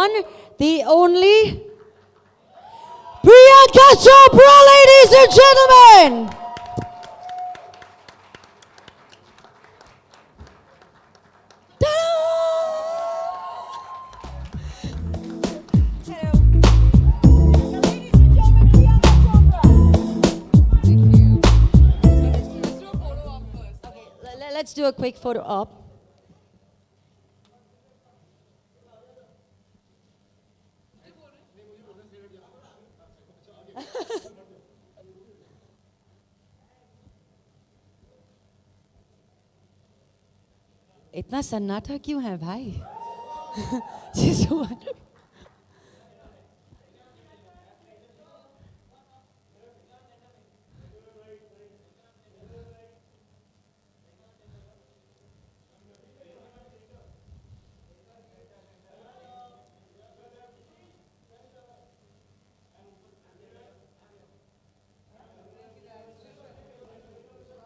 The only Priyanka Chopra, ladies and gentlemen. Let's do a quick photo op. इतना सन्नाटा क्यों है भाई? Just one.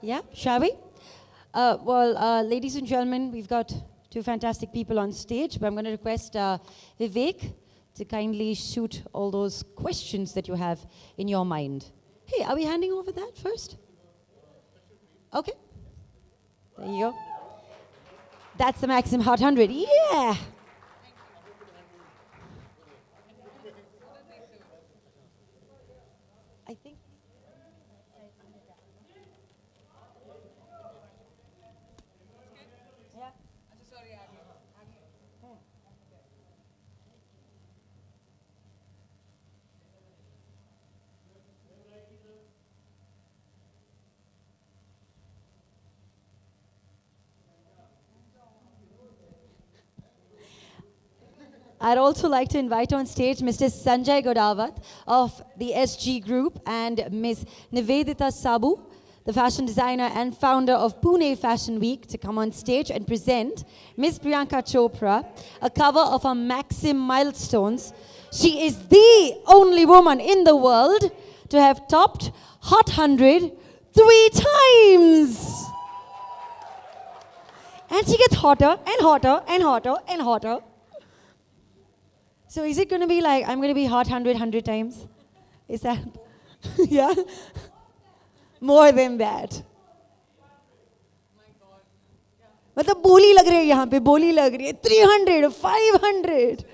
Yeah, shall we? Ladies and gentlemen, we've got two fantastic people on stage, but I'm going to request Vivek to kindly shoot all those questions that you have in your mind. Hey, are we handing over that first? Okay. There you go. That's the Maxim Hot 100. Yeah! I think. I'd also like to invite on stage Mr. Sanjay Godawat of the SG Group and Ms. Nivedita Sabu, the fashion designer and founder of Pune Fashion Week, to come on stage and present Ms. Priyanka Chopra, a cover of her Maxim Milestones. She is the only woman in the world to have topped Hot 100 3 times. And she gets hotter and hotter and hotter and hotter. So is it going to be like, I'm going to be hot 100 times? Is that? Yeah? More than that. मतलब बोली लग रही है यहाँ पे, बोली लग रही है. 300, 500.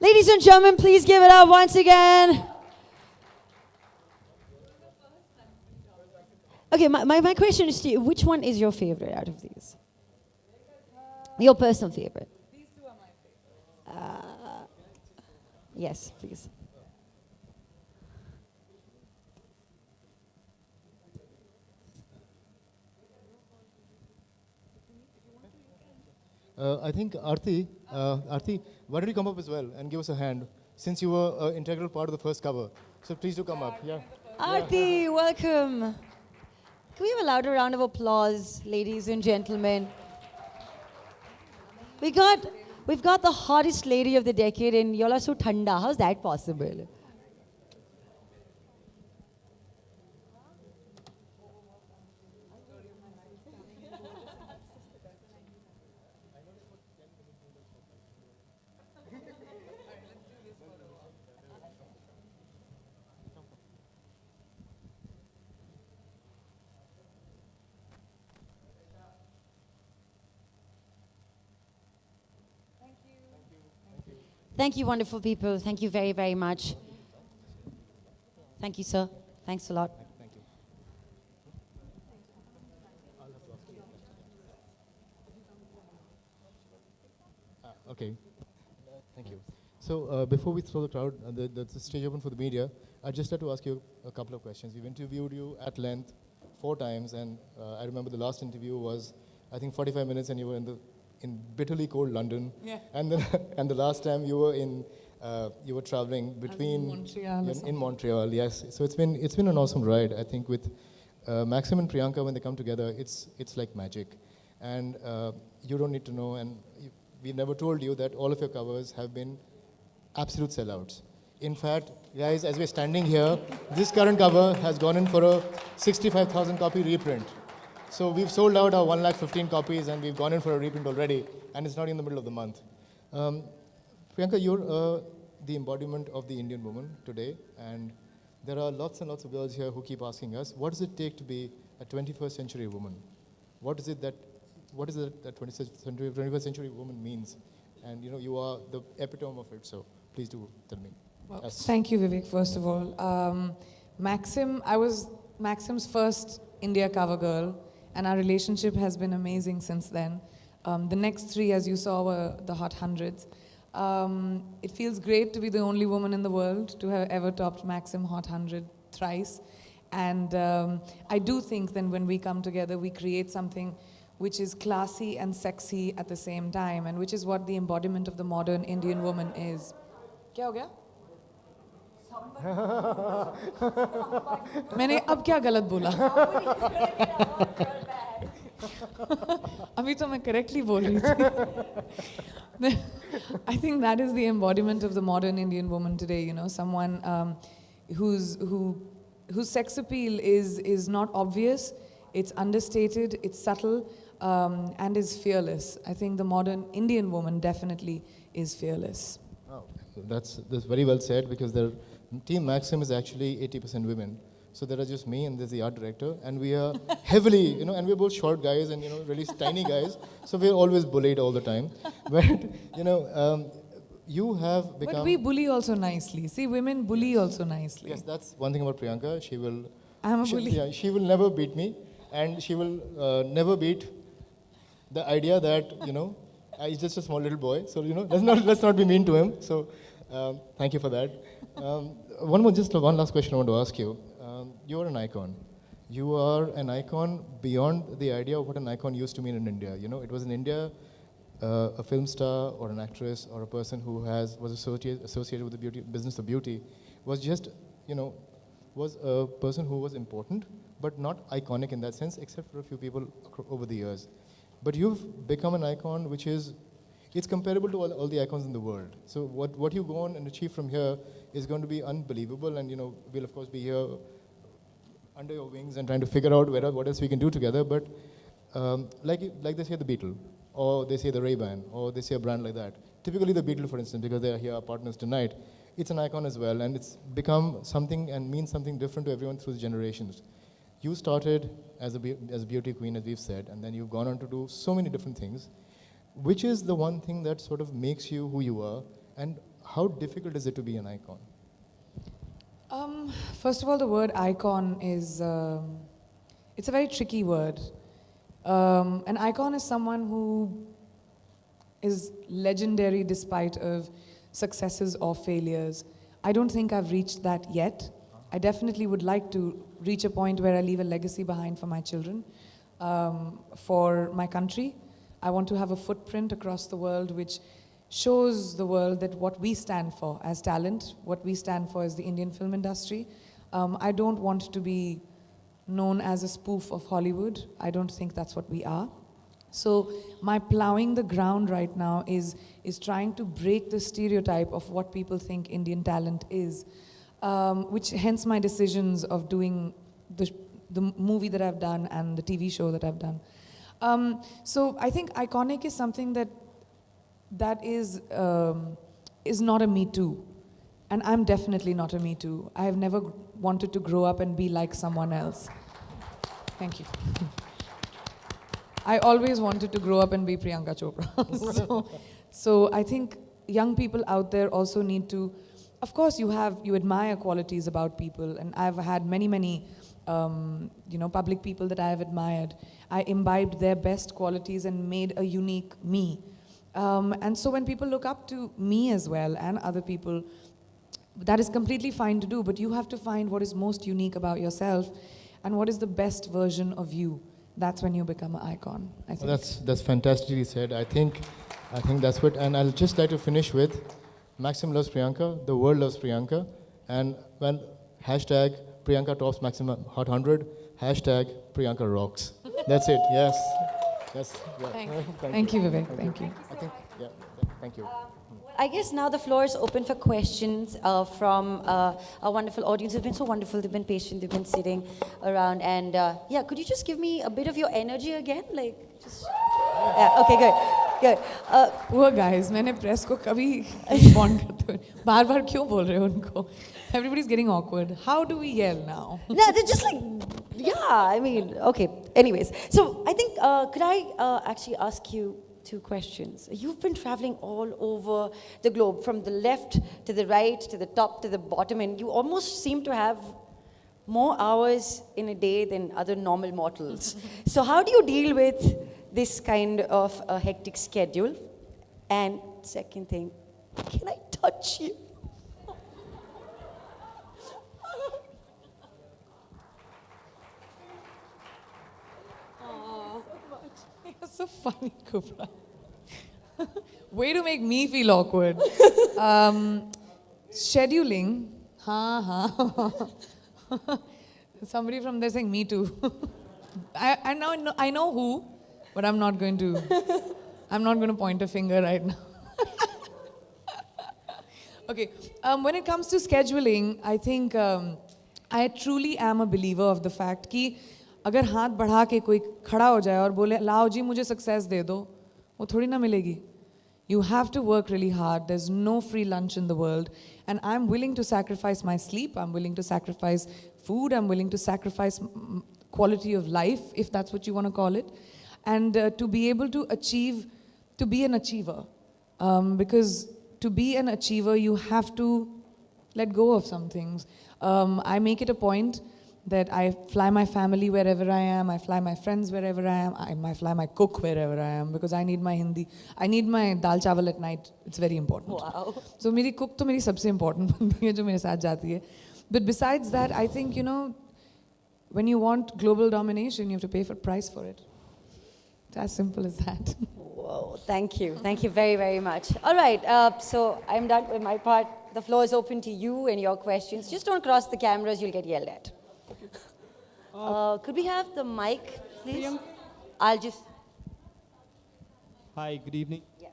Ladies and gentlemen, please give it up once again. Okay, my question is to you, which one is your favorite out of these? Your personal favorite? Yes, please. I think Aarti, why don't you come up as well and give us a hand, since you were an integral part of the first cover. So please do come up. Yeah. Aarti, welcome. Can we have a louder round of applause, ladies and gentlemen? We've got the hottest lady of the decade, and y'all are so thanda. How's that possible? Thank you, wonderful people. Thank you very, very much. Thank you, sir. Thanks a lot. Thank you. Okay. Thank you. So before we throw the crowd, the stage open for the media, I'd just like to ask you a couple of questions. We've interviewed you at length 4 times, and I remember the last interview was, I think, 45 minutes, and you were in bitterly cold London. Yeah. And then and the last time you were traveling between Montreal. in Montreal, yes. So it's been an awesome ride. I think with Maxim and Priyanka, when they come together, it's like magic. And you don't need to know, and we never told you that all of your covers have been absolute sellouts. In fact, guys, as we're standing here, this current cover has gone in for a 65,000 copy reprint. So we've sold out our 1,15,000 copies, and we've gone in for a reprint already, and it's not in the middle of the month. Priyanka, you're the embodiment of the Indian woman today, and there are lots and lots of girls here who keep asking us, what does it take to be a 21st century woman? What is it that 21st century woman means? And you are the epitome of it, so please do tell me. Well, Yes. thank you, Vivek, first of all. Maxim, I was Maxim's first India cover girl, and our relationship has been amazing since then. The next three, as you saw, were the Hot Hundreds. It feels great to be the only woman in the world to have ever topped Maxim Hot 100 thrice. And I do think that when we come together, we create something which is classy and sexy at the same time, and which is what the embodiment of the modern Indian woman is. क्या हो गया? मैंने अब क्या गलत बोला? अभी तो मैं correctly बोल रही थी. I think that is the embodiment of the modern Indian woman today. Someone whose sex appeal is not obvious, it's understated, it's subtle, and is fearless. I think the modern Indian woman definitely is fearless. Wow. That's very well said, because Team Maxim is actually 80% women. So there are just me and there's the art director, and we are heavily, and we're both short guys and really tiny guys. So we're always bullied all the time. But you have become. But we bully also nicely. See, women bully also nicely. Yes, that's one thing about Priyanka. She will. I'm a bully. Yeah, she will never beat me, and she will never beat the idea that he's just a small little boy. So let's not be mean to him. So thank you for that. One last question I want to ask you. You are an icon. You are an icon beyond the idea of what an icon used to mean in India. It was in India, a film star or an actress or a person who was associated with the business of beauty was just, was a person who was important, but not iconic in that sense, except for a few people over the years. But you've become an icon which it's comparable to all the icons in the world. So what you go on and achieve from here is going to be unbelievable, and we'll of course be here under your wings and trying to figure out what else we can do together. But like they say the Beatle, or they say the Ray-Ban, or they say a brand like that. Typically the Beatle, for instance, because they are here, our partners tonight, it's an icon as well, and it's become something and means something different to everyone through the generations. You started as a beauty queen, as we've said, and then you've gone on to do so many different things. Which is the one thing that sort of makes you who you are, and how difficult is it to be an icon? First of all, the word icon is, it's a very tricky word. An icon is someone who is legendary despite of successes or failures. I don't think I've reached that yet. I definitely would like to reach a point where I leave a legacy behind for my children, for my country. I want to have a footprint across the world which shows the world that what we stand for as talent, what we stand for as the Indian film industry. I don't want to be known as a spoof of Hollywood. I don't think that's what we are. So my plowing the ground right now is trying to break the stereotype of what people think Indian talent is, which hence my decisions of doing the movie that I've done and the TV show that I've done. So I think iconic is something that is not a me too. And I'm definitely not a me too. I have never wanted to grow up and be like someone else. Thank you. I always wanted to grow up and be Priyanka Chopra. So I think young people out there also need to, of course you admire qualities about people, and I've had many public people that I have admired. I imbibed their best qualities and made a unique me. And so when people look up to me as well and other people, that is completely fine to do, but you have to find what is most unique about yourself and what is the best version of you. That's when you become an icon, I think. Well, that's fantastically said. I think that's what, and I'll just like to finish with, Maxim loves Priyanka, the world loves Priyanka, and well, hashtag Priyanka tops Maxim Hot 100, hashtag Priyanka rocks. That's it, yes. Yes. Yeah. Thank you, Vivek. Thank you. I think, yeah, thank you. I guess now the floor is open for questions from our wonderful audience. They've been so wonderful. They've been patient. They've been sitting around. And could you just give me a bit of your energy again? Yeah, okay, good. Good. Poor guys, मैंने press को कभी respond करते हुए बार-बार क्यों बोल रहे हो उनको? Everybody's getting awkward. How do we yell now? No, they're just like, yeah, I mean, okay. Anyways, so I think, could I actually ask you two questions? You've been traveling all over the globe, from the left to the right, to the top to the bottom, and you almost seem to have more hours in a day than other normal mortals. So how do you deal with this kind of a hectic schedule? And second thing, can I touch you? You're so funny, Kubra. Way to make me feel awkward. Scheduling. Somebody from there saying me too. I know who, but I'm not going to point a finger right now. Okay. When it comes to scheduling, I think I truly am a believer of the fact कि अगर हाथ बढ़ा के कोई खड़ा हो जाए और बोले लाओ जी मुझे सक्सेस दे दो, वो थोड़ी ना मिलेगी. You have to work really hard. There's no free lunch in the world. And I'm willing to sacrifice my sleep. I'm willing to sacrifice food. I'm willing to sacrifice quality of life, if that's what you want to call it. And to be able to achieve, to be an achiever. Because to be an achiever, you have to let go of some things. I make it a point that I fly my family wherever I am, I fly my friends wherever I am, I fly my cook wherever I am, because I need my Hindi, I need my dal chawal at night, it's very important. Wow. So मेरी cook तो मेरी सबसे important बंदी है जो मेरे साथ जाती है. But besides that, I think, you know, when you want global domination, you have to pay for price for it. It's as simple as that. Whoa, thank you. Thank you very, very much. All right, so I'm done with my part. The floor is open to you and your questions. Just don't cross the cameras, you'll get yelled at. Could we have the mic, please? I'll just... Hi, good evening. Yeah.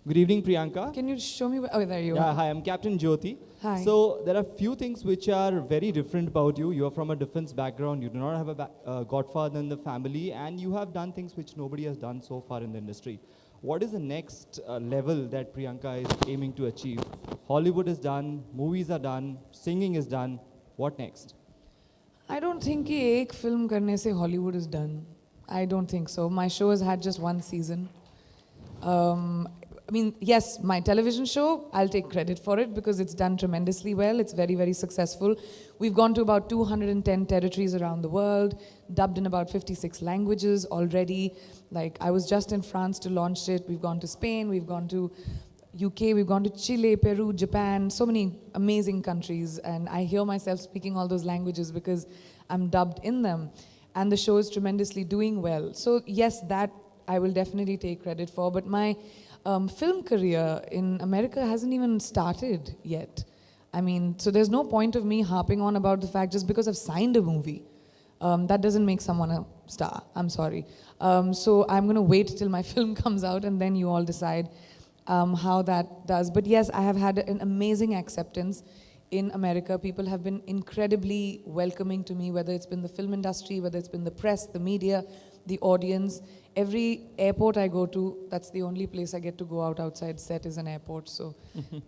Good evening, Priyanka. Can you show me? Oh, there you Yeah, are. hi, I'm Captain Jyoti. Hi. So there are few things which are very different about you. You are from a defense background. You do not have a godfather in the family, and you have done things which nobody has done so far in the industry. What is the next level that Priyanka is aiming to achieve? Hollywood is done, movies are done, singing is done. What next? I don't think कि एक film करने से Hollywood is done. I don't think so. My show has had just one season. I mean, yes, my television show, I'll take credit for it because it's done tremendously well. It's very, very successful. We've gone to about 210 territories around the world, dubbed in about 56 languages already. Like, I was just in France to launch it. We've gone to Spain, we've gone to UK, we've gone to Chile, Peru, Japan, so many amazing countries. And I hear myself speaking all those languages because I'm dubbed in them. And the show is tremendously doing well. So yes, that I will definitely take credit for. But my film career in America hasn't even started yet. I mean, so there's no point of me harping on about the fact just because I've signed a movie. That doesn't make someone a star. I'm sorry. So I'm going to wait till my film comes out and then you all decide how that does. But yes, I have had an amazing acceptance in America. People have been incredibly welcoming to me, whether it's been the film industry, whether it's been the press, the media, the audience. Every airport I go to, that's the only place I get to go out outside set is an airport. So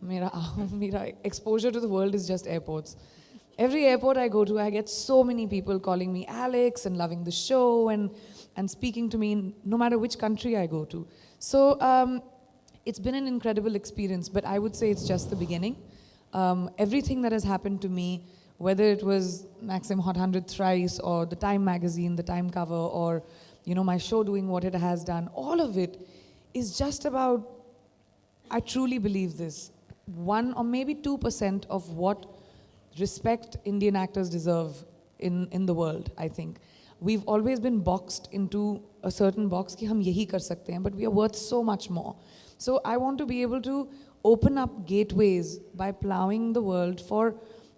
mera exposure to the world is just airports. Every airport I go to, I get so many people calling me Alex and loving the show and speaking to me no matter which country I go to. So it's been an incredible experience, but I would say it's just the beginning. Everything that has happened to me, whether it was Maxim Hot 100 thrice or the Time magazine, the Time cover, or you know, my show doing what it has done, all of it is just about, I truly believe this, 1 or maybe 2% of what respect Indian actors deserve in the world, I think. We've always been boxed into a certain box कि हम यही कर सकते हैं, but we are worth so much more. So I want to be able to open up gateways by plowing the world for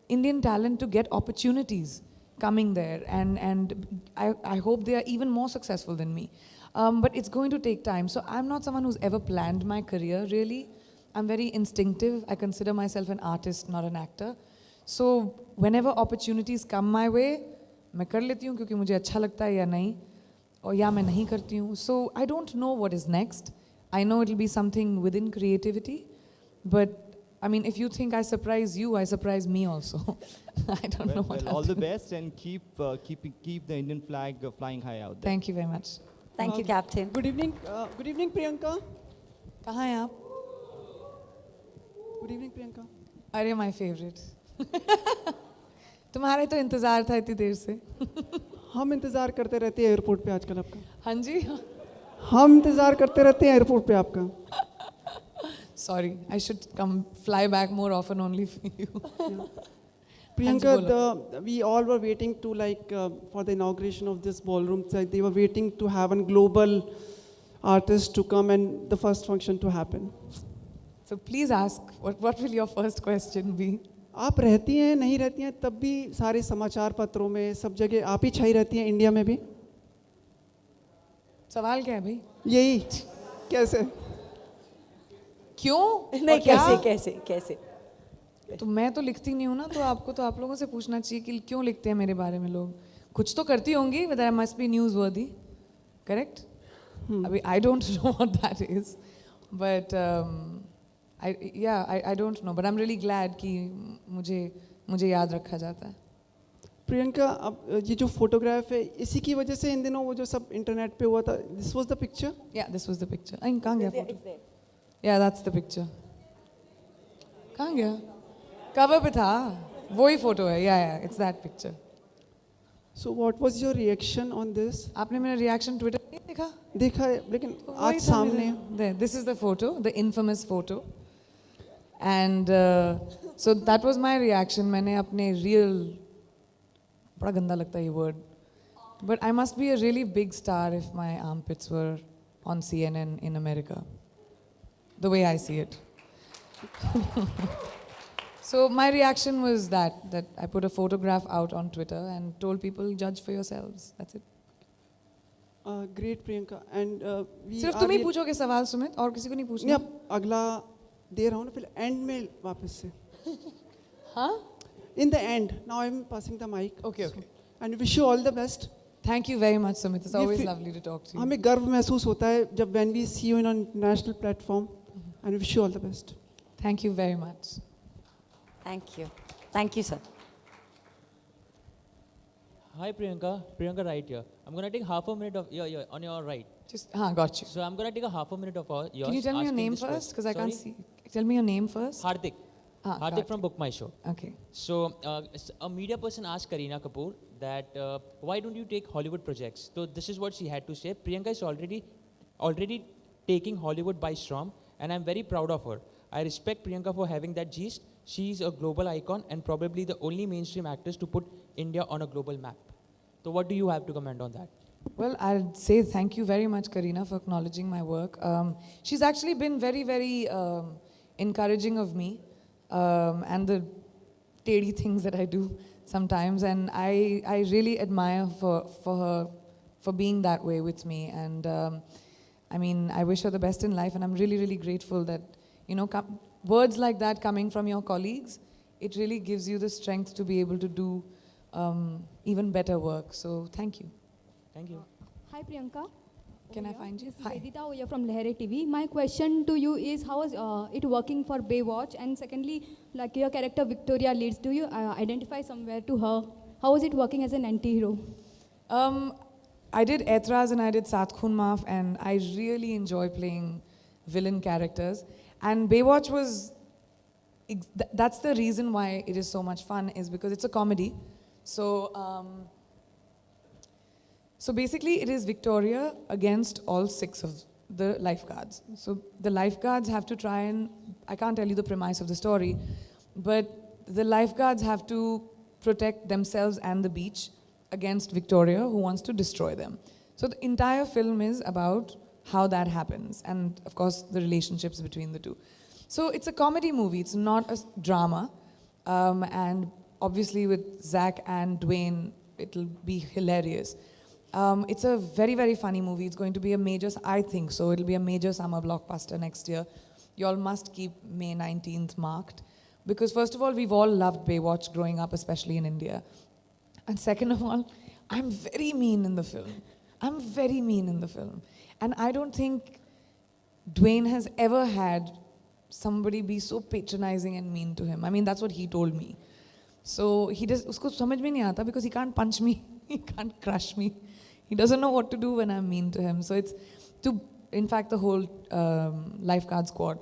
Indian talent to get opportunities coming there, and I hope they are even more successful than me. But it's going to take time. So I'm not someone who's ever planned my career, really. I'm very instinctive. I consider myself an artist, not an actor. So whenever opportunities come my way, मैं कर लेती हूँ क्योंकि मुझे अच्छा लगता है या नहीं, और या मैं नहीं करती हूँ. So I don't know what is next. I know it'll be something within creativity, but I mean, if you think I surprise you, I surprise me also. I don't know what Well, I'll all the do. best and keep the Indian flag flying high out there. Thank you very much. Thank you, Captain. Good evening, Priyanka. कहाँ हैं आप? Good evening, Priyanka. अरे my favorite. तुम्हारा तो इंतजार था इतनी देर से. हम इंतजार करते रहते हैं एयरपोर्ट पे आजकल आपका. हाँ जी. हम इंतजार करते रहते हैं एयरपोर्ट पे आपका. Sorry, I should come fly back more often only for you. Priyanka, बोलो. we all were waiting to for the inauguration of this ballroom. They were waiting to have a global artist to come and the first function to happen. So please ask, what will your first question be? आप रहती हैं नहीं रहती हैं तब भी सारे समाचार पत्रों में सब जगह आप ही छाई रहती हैं इंडिया में भी. सवाल क्या है भाई? यही कैसे? क्यों? नहीं, और क्या? कैसे? तो मैं तो लिखती नहीं हूँ ना, तो आपको तो आप लोगों से पूछना चाहिए कि क्यों लिखते हैं मेरे बारे में लोग. कुछ तो करती होंगी, but I must be newsworthy, correct? अभी I don't know what that is, but I don't know, but I'm really glad कि मुझे याद रखा जाता है. प्रियंका, अब ये जो फोटोग्राफ है इसी की वजह से इन दिनों वो जो सब इंटरनेट पे हुआ था, this was the picture. Yeah, this was the picture. आई कहाँ गया photo? Yeah, that's the picture. कहाँ गया? कवर पे था. वही फोटो है. Yeah, it's that picture. So what was your reaction on this? आपने मेरा रिएक्शन ट्विटर पे नहीं देखा? देखा है लेकिन तो आज वही था सामने. मेरा. There, this is the photo, the infamous photo. And so that was my reaction. मैंने अपने real, बड़ा गंदा लगता है ये word, but I must be a really big star if my armpits were on CNN in America, the way I see it. So my reaction was that I put a photograph out on Twitter and told people, judge for yourselves. That's it. Great Priyanka, and we सिर्फ are तुम ही real- पूछोगे सवाल सुमित, और किसी को नहीं नहीं, पूछना? अब अगला दे रहा हूँ ना, फिर एंड में वापस से. हाँ? In the end, now I'm passing the mic. Okay, okay. And wish you all the best. Thank you very much, Sumit. It's ये always फिर- lovely to talk to you. हमें गर्व महसूस होता है जब when we see you in a international platform, and wish you all the best. Thank you very much. Thank you, sir. Hi Priyanka right here. I'm gonna take half a minute of on your right. Just, got you. So I'm gonna take a half a minute of yours. Can you tell me your asking name this first? question. Because I can't Sorry? see. Tell me your name first. Hardik. Got Hardik it. from Book My Show. Okay. So a media person asked Kareena Kapoor that why don't you take Hollywood projects? So this is what she had to say. Priyanka is already taking Hollywood by storm, and I'm very proud of her. I respect Priyanka for having that gist. She's a global icon and probably the only mainstream actress to put India on a global map. So what do you have to comment on that? Well, I'll say thank you very much, Kareena, for acknowledging my work. She's actually been very, very encouraging of me and the teddy things that I do sometimes. And I really admire for her for being that way with me. And I mean, I wish her the best in life. And I'm really, really grateful that, words like that coming from your colleagues, it really gives you the strength to be able to do even better work. So thank you. Thank you. Hi Priyanka. Can I Oya. find you? This is Hi. Vedita Oya from Lehere TV. My question to you is how is it working for Baywatch? And secondly, like your character Victoria Leeds, do you identify somewhere to her? How is it working as an anti-hero? I did Etraz and I did Sat Khoon Maaf, and I really enjoy playing villain characters. And Baywatch was, that's the reason why it is so much fun, is because it's a comedy. So, so basically it is Victoria against all 6 of the lifeguards. So the lifeguards have to try and, I can't tell you the premise of the story, but the lifeguards have to protect themselves and the beach against Victoria, who wants to destroy them. So the entire film is about how that happens, and of course the relationships between the two. So it's a comedy movie, it's not a drama, and obviously with Zach and Dwayne, it'll be hilarious. It's a very, very funny movie. It's going to be a major, I think so, it'll be a major summer blockbuster next year. You all must keep May 19th marked, because first of all, we've all loved Baywatch growing up, especially in India. And second of all, I'm very mean in the film. I'm very mean in the film. And I don't think Dwayne has ever had somebody be so patronizing and mean to him. I mean, that's what he told me. So he does, usko samajh mein nahi aata because he can't punch me, he can't crush me. He doesn't know what to do when I'm mean to him. So it's to, in fact, the whole lifeguard squad.